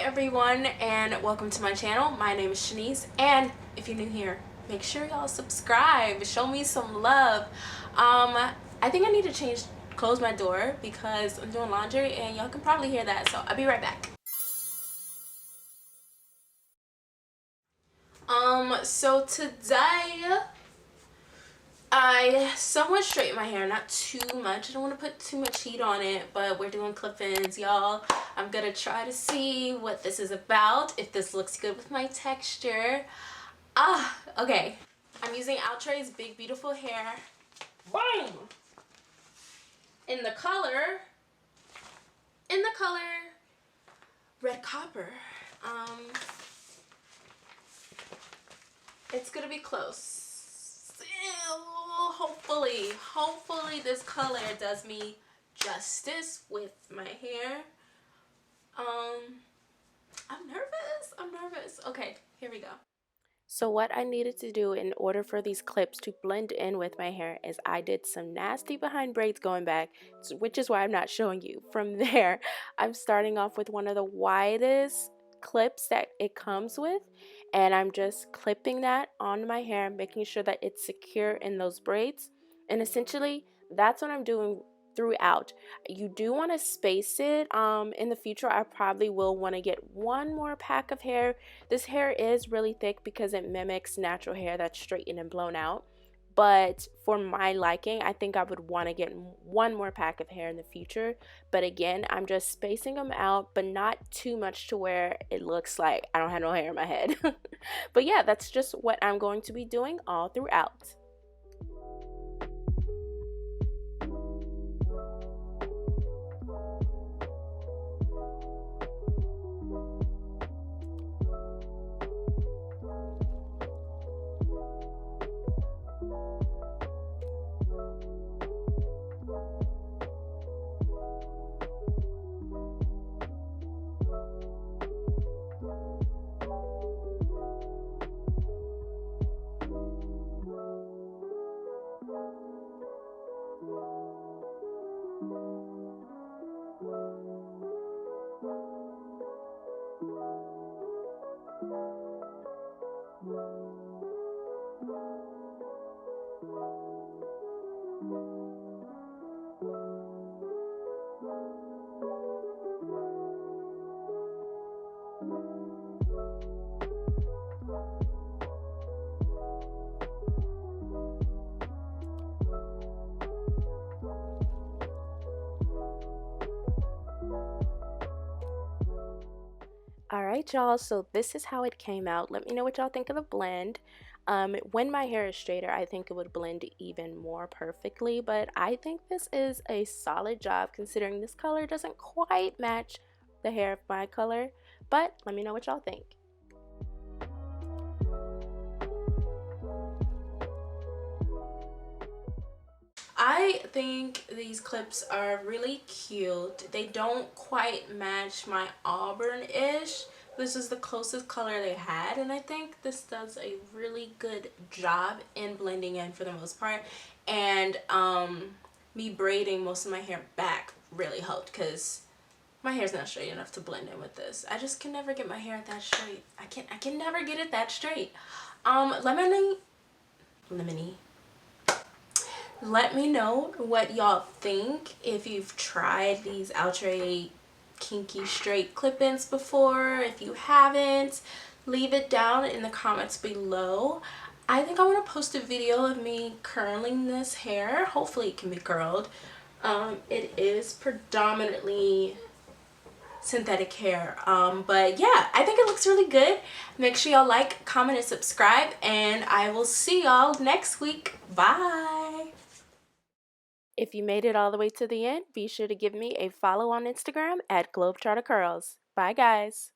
everyone, and welcome to my channel. My name is Chenise, and if you're new here, make sure y'all subscribe. Show me some love. I think I need to close my door because I'm doing laundry and y'all can probably hear that, so I'll be right back. So today I somewhat straightened my hair, not too much. I don't want to put too much heat on it, but we're doing clip-ins, y'all. I'm gonna try to see what this is about, if this looks good with my texture. Okay. I'm using Outre's Big Beautiful Hair. Boom! In the color Red Copper. It's gonna be close. Hopefully this color does me justice with my hair. I'm nervous. Okay, here we go. So what I needed to do in order for these clips to blend in with my hair is I did some nasty behind braids going back, which is why I'm not showing you. From there, I'm starting off with one of the widest clips that it comes with, and I'm just clipping that on my hair, making sure that it's secure in those braids. And essentially, that's what I'm doing throughout. You do want to space it. In the future, I probably will want to get one more pack of hair. This hair is really thick because it mimics natural hair that's straightened and blown out. But for my liking, I think I would want to get one more pack of hair in the future. But again, I'm just spacing them out, but not too much to where it looks like I don't have no hair in my head. But yeah, that's just what I'm going to be doing all throughout. Alright y'all, so this is how it came out. Let me know what y'all think of the blend. When my hair is straighter, I think it would blend even more perfectly, but I think this is a solid job considering this color doesn't quite match the hair of my color, but let me know what y'all think. I think these clips are really cute. They don't quite match my auburn-ish. This is the closest color they had, and I think this does a really good job in blending in for the most part. And me braiding most of my hair back really helped because my hair's not straight enough to blend in with this. I just can never get my hair that straight. I can never get it that straight. Lemony. Let me know what y'all think, if you've tried these Outre Kinky straight clip-ins before. If you haven't, leave it down in the comments below. I think I want to post a video of me curling this hair. Hopefully it can be curled. It is predominantly synthetic hair, but yeah, I think it looks really good. Make sure y'all like, comment, and subscribe, and I will see y'all next week. Bye. If you made it all the way to the end, be sure to give me a follow on Instagram at Globetrotter Curls. Bye guys.